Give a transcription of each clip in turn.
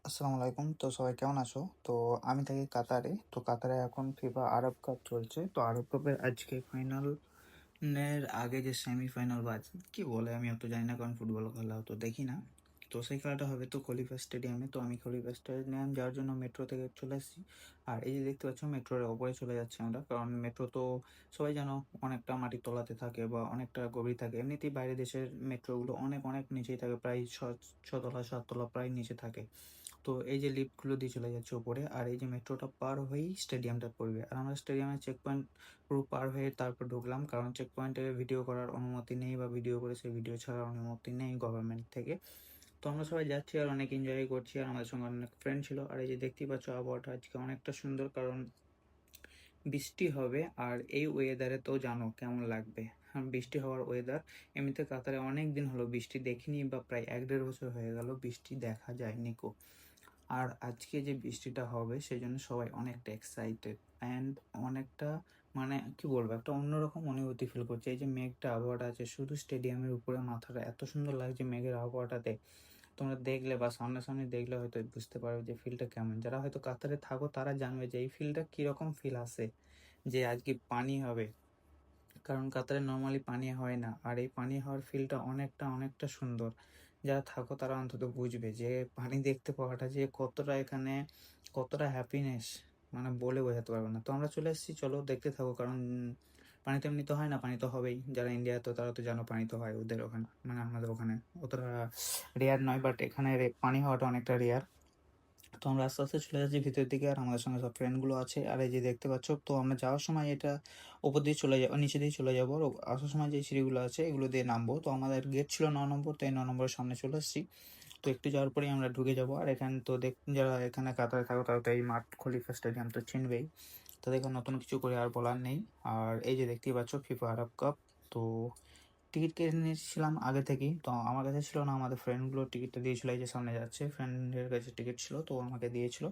আসসালামু আলাইকুম। তো সবাই কেমন আছো? তো আমি থাকি কাতারে। তো কাতারে এখন ফিফা আরব কাপ চলছে। তো আরব কাপের আজকে ফাইনাল এর আগে যে সেমিফাইনাল বা কি বলে আমি অত জানি না, কারণ ফুটবল খেলা তো দেখি না। তো সেই খেলাটা হবে তো খলিফা স্টেডিয়ামে। তো আমি খলিফা স্টেডিয়াম যাওয়ার জন্য মেট্রো থেকে চলে এসেছি। আর এই যে দেখতে পাচ্ছ, মেট্রোর ওপরে চলে যাচ্ছে আমরা, কারণ মেট্রো তো সবাই জানো অনেকটা মাটির তলাতে থাকে বা অনেকটা গভীর থাকে। এমনিতেই বাইরের দেশের মেট্রোগুলো অনেক অনেক নিচেই থাকে, প্রায় ছতলা সাততলা প্রায় নিচে থাকে। তো এই যে লিফটগুলো দিয়ে চলে যাচ্ছে উপরে, আর এই যে মেট্রোটা পার হয়েই স্টেডিয়ামটা পড়বে। আর আমরা স্টেডিয়ামের চেক পয়েন্ট পুরো পার হয়ে তারপর ঢুকলাম, কারণ চেক পয়েন্টে ভিডিও করার অনুমতি নেই, বা ভিডিও করে সেই ভিডিও ছাড়ার অনুমতি নেই গভর্নমেন্ট থেকে। তো আমরা সবাই যাচ্ছি আর অনেক এনজয় করছি, আর আমাদের সঙ্গে অনেক ফ্রেন্ড ছিল। আর এই যে দেখতেই পাচ্ছ, আবহাওয়াটা আজকে অনেকটা সুন্দর, কারণ বৃষ্টি হবে। আর এই ওয়েদারে তো জানো কেমন লাগবে, বৃষ্টি হওয়ার ওয়েদার। এমনিতে কাতারে অনেক দিন হলো বৃষ্টি দেখিনি, বা প্রায় 1-1.5 বছর হয়ে গেল বৃষ্টি দেখা যায়নি কো। আর আজকে যে বৃষ্টিটা হবে সেই জন্য সবাই অনেকটা এক্সাইটেড অ্যান্ড অনেকটা, মানে কি বলবো, একটা অন্যরকম অনুভূতি ফিল করছে। এই যে মেঘটা আবহাওয়াটা আছে শুধু স্টেডিয়ামের উপরে, মাথাটা এত সুন্দর লাগছে মেঘের আবহাওয়াটাতে। তোমরা দেখলে বা সামনাসামনি দেখলে হয়তো বুঝতে পারবে যে ফিলটা কেমন। যারা হয়তো কাতারে থাকো তারা জানবে যে এই ফিলটা কিরকম ফিল আসে, যে আজকে পানি হবে। কারণ কাতারে নর্মালি পানি হয় না, আর এই পানি হওয়ার ফিলটা অনেকটা অনেকটা সুন্দর। যারা থাকো তারা অন্তত বুঝবে যে পানি দেখতে পাওয়াটা যে কতটা এখানে, কতটা হ্যাপিনেস, মানে বলে বোঝাতে পারবো না। তো আমরা চলে এসেছি, চলো দেখতে থাকো। কারণ পানি তো এমনি তো হয় না, পানি তো হবেই। যারা ইন্ডিয়া তো তারা তো জানো পানি তো হয় ওদের ওখানে, মানে আমাদের ওখানে অতটা রেয়ার নয়, বাট এখানে পানি হওয়াটা অনেকটা রেয়ার। তো আমরা আস্তে আস্তে চলে যাচ্ছি ভিতরের দিকে, আর আমাদের সঙ্গে সব ফ্রেন্ডগুলো আছে। আর এই যে দেখতে পাচ্ছ, তো আমরা যাওয়ার সময় এটা ওপর দিয়ে চলে যাবো, নিচে দিয়ে চলে যাবো, আর আসার সময় যে সিঁড়িগুলো আছে এগুলো দিয়ে নামবো। তো আমাদের গেট ছিল 9 নম্বর, তো এই 9 নম্বরের সামনে চলে এসেছি। তো একটু যাওয়ার পরেই আমরা ঢুকে যাবো। আর এখানে তো যারা এখানে কাতারে থাকো তারা তো এই মাঠ খলিফা স্টেডিয়াম তো চিনবেই। তো দেখো নতুন কিছু করে আর বলার নেই। আর এই যে দেখতেই পাচ্ছ ফিফা আরব কাপ। তো টিকিট কেটে নিয়েছিলাম আগে থেকেই, তো আমার কাছে ছিল না, আমাদের ফ্রেন্ডগুলো টিকিটটা দিয়েছিল। এই যে সামনে যাচ্ছে, ফ্রেন্ডের কাছে টিকিট ছিল তো আমাকে দিয়েছিল,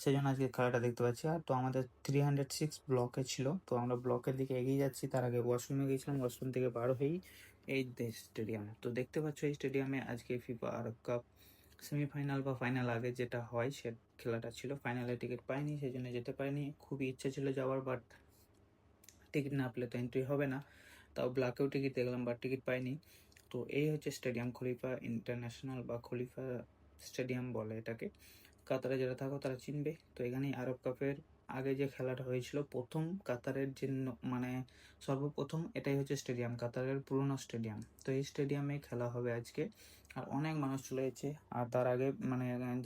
সেই জন্য আজকে খেলাটা দেখতে পাচ্ছি। আর তো আমাদের 306 ব্লকে ছিল, তো আমরা ব্লকের দিকে এগিয়ে যাচ্ছি। তার আগে ওয়াশরুমে গিয়েছিলাম, ওয়াশরুম থেকে বার হয়েই এই দেশ স্টেডিয়াম। তো দেখতে পাচ্ছ এই স্টেডিয়ামে আজকে ফিফা আরব কাপ সেমিফাইনাল বা ফাইনাল আগে যেটা হয় সে খেলাটা ছিল। ফাইনালে টিকিট পাইনি, সেই জন্য যেতে পারিনি। খুবই ইচ্ছে ছিল যাওয়ার, বাট টিকিট না পেলে তো এন্ট্রি হবে না। তাও ব্ল্যাকেও টিকিট দেখলাম, বাট টিকিট পাইনি। তো এই হচ্ছে স্টেডিয়াম, খলিফা ইন্টারন্যাশনাল বা খলিফা স্টেডিয়াম বলে এটাকে। কাতারে যারা থাকো তারা চিনবে। তো এখানেই আরব কাপের আগে যে খেলাটা হয়েছিল প্রথম, কাতারের যে মানে সর্বপ্রথম, এটাই হচ্ছে স্টেডিয়াম, কাতারের পুরনো স্টেডিয়াম। তো এই স্টেডিয়ামে খেলা হবে আজকে। আর অনেক মানুষ চলে এসেছে। আর তার আগে মানে যে